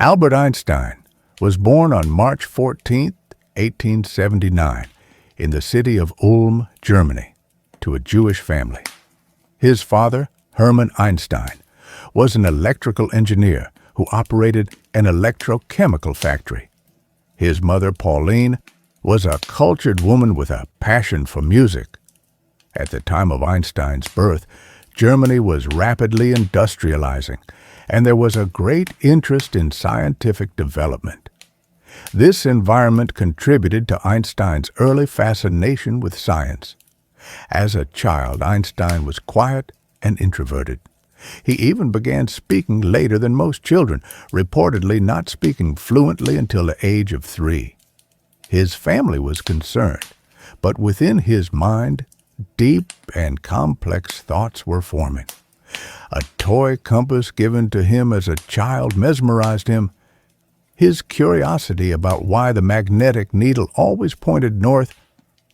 Albert Einstein was born on March 14, 1879, in the city of Ulm, Germany, to a Jewish family. His father, Hermann Einstein, was an electrical engineer who operated an electrochemical factory. His mother, Pauline, was a cultured woman with a passion for music. At the time of Einstein's birth, Germany was rapidly industrializing, and there was a great interest in scientific development. This environment contributed to Einstein's early fascination with science. As a child, Einstein was quiet and introverted. He even began speaking later than most children, reportedly not speaking fluently until the age of 3. His family was concerned, but within his mind, deep and complex thoughts were forming. A toy compass given to him as a child mesmerized him. His curiosity about why the magnetic needle always pointed north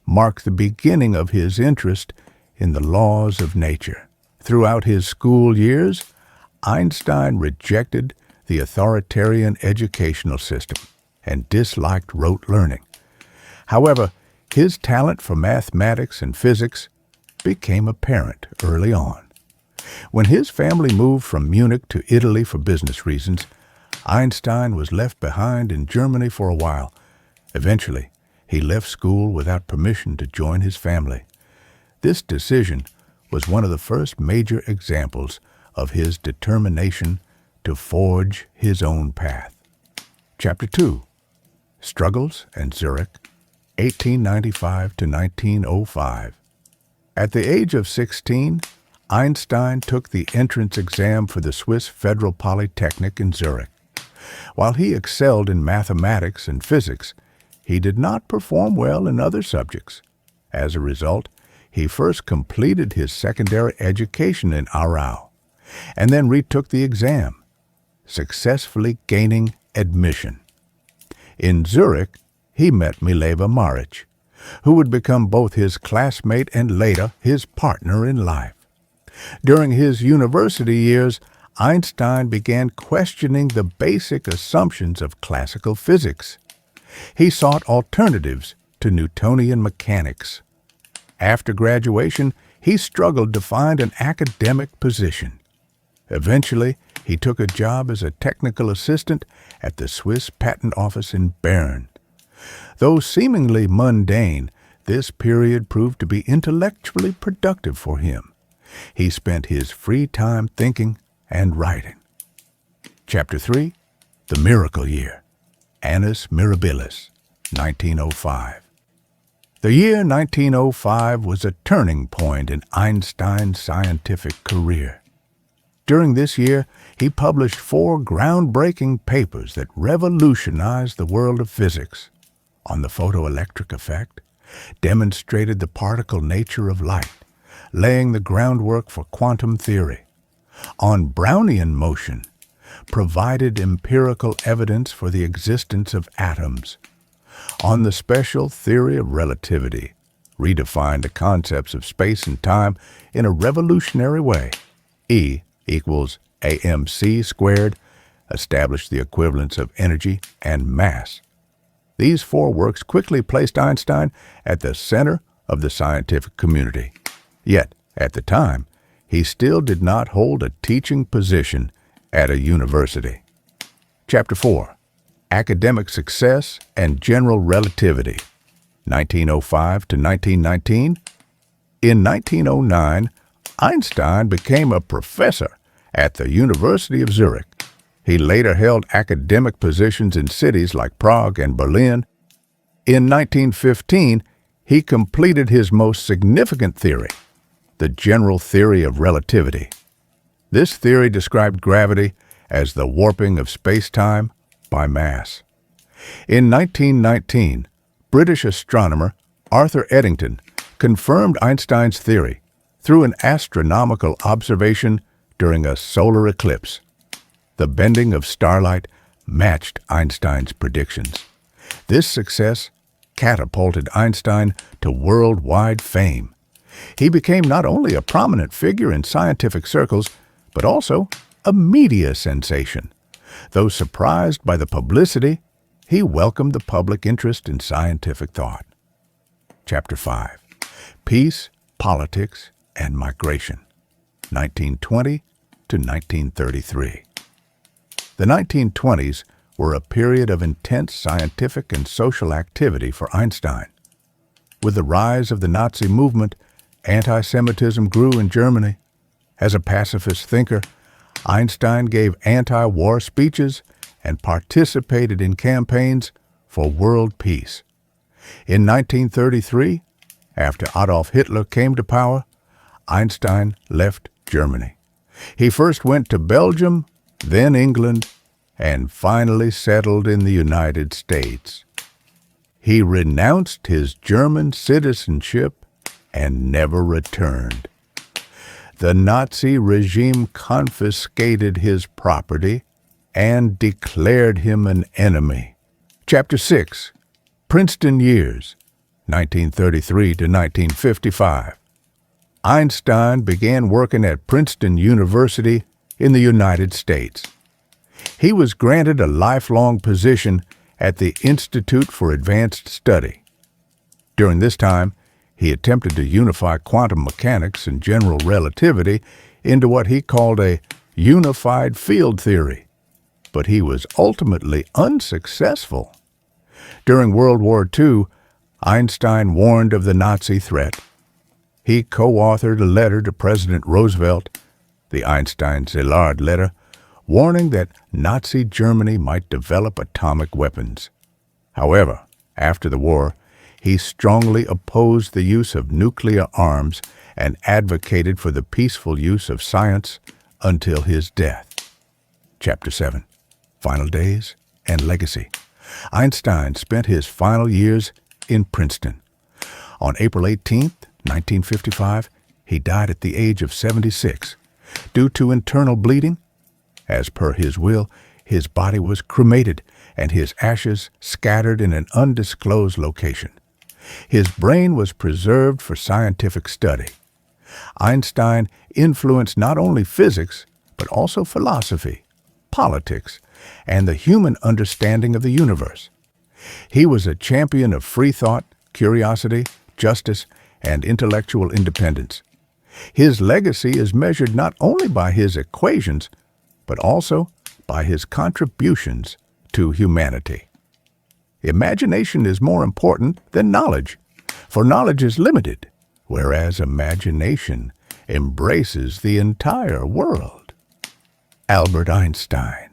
marked the beginning of his interest in the laws of nature. Throughout his school years, Einstein rejected the authoritarian educational system and disliked rote learning. However, his talent for mathematics and physics became apparent early on. When his family moved from Munich to Italy for business reasons, Einstein was left behind in Germany for a while. Eventually, he left school without permission to join his family. This decision was one of the first major examples of his determination to forge his own path. Chapter 2. Struggles and Zurich, 1895 to 1905. At the age of 16, Einstein took the entrance exam for the Swiss Federal Polytechnic in Zurich. While he excelled in mathematics and physics, he did not perform well in other subjects. As a result, he first completed his secondary education in Aarau, and then retook the exam, successfully gaining admission. In Zurich, he met Mileva Maric, who would become both his classmate and later his partner in life. During his university years, Einstein began questioning the basic assumptions of classical physics. He sought alternatives to Newtonian mechanics. After graduation, he struggled to find an academic position. Eventually, he took a job as a technical assistant at the Swiss Patent Office in Bern. Though seemingly mundane, this period proved to be intellectually productive for him. He spent his free time thinking and writing. Chapter 3. The Miracle Year, Annus Mirabilis, 1905. The year 1905 was a turning point in Einstein's scientific career. During this year, he published 4 groundbreaking papers that revolutionized the world of physics. On the photoelectric effect, demonstrated the particle nature of light, laying the groundwork for quantum theory. On Brownian motion, provided empirical evidence for the existence of atoms. On the special theory of relativity, redefined the concepts of space and time in a revolutionary way. E equals AMC squared, established the equivalence of energy and mass. These 4 works quickly placed Einstein at the center of the scientific community. Yet, at the time, he still did not hold a teaching position at a university. Chapter 4. Academic Success and General Relativity, 1905 to 1919. In 1909, Einstein became a professor at the University of Zurich. He later held academic positions in cities like Prague and Berlin. In 1915, he completed his most significant theory, the general theory of relativity. This theory described gravity as the warping of space-time by mass. In 1919, British astronomer Arthur Eddington confirmed Einstein's theory through an astronomical observation during a solar eclipse. The bending of starlight matched Einstein's predictions. This success catapulted Einstein to worldwide fame. He became not only a prominent figure in scientific circles, but also a media sensation. Though surprised by the publicity, he welcomed the public interest in scientific thought. Chapter 5. Peace, Politics, and Migration, 1920 to 1933. The 1920s were a period of intense scientific and social activity for Einstein. With the rise of the Nazi movement, anti-Semitism grew in Germany. As a pacifist thinker, Einstein gave anti-war speeches and participated in campaigns for world peace. In 1933, after Adolf Hitler came to power, Einstein left Germany. He first went to Belgium, then England, and finally settled in the United States. He renounced his German citizenship and never returned. The Nazi regime confiscated his property and declared him an enemy. Chapter 6. Princeton Years, 1933 to 1955. Einstein began working at Princeton University in the United States. He was granted a lifelong position at the Institute for Advanced Study. During this time, he attempted to unify quantum mechanics and general relativity into what he called a unified field theory, but he was ultimately unsuccessful. During World War II, Einstein warned of the Nazi threat. He co-authored a letter to President Roosevelt, the Einstein-Szilard letter, warning that Nazi Germany might develop atomic weapons. However, after the war, he strongly opposed the use of nuclear arms and advocated for the peaceful use of science until his death. Chapter 7. Final Days and Legacy. Einstein spent his final years in Princeton. On April 18, 1955, he died at the age of 76. Due to internal bleeding, as per his will, his body was cremated and his ashes scattered in an undisclosed location. His brain was preserved for scientific study. Einstein influenced not only physics, but also philosophy, politics, and the human understanding of the universe. He was a champion of free thought, curiosity, justice, and intellectual independence. His legacy is measured not only by his equations, but also by his contributions to humanity. Imagination is more important than knowledge, for knowledge is limited, whereas imagination embraces the entire world. Albert Einstein.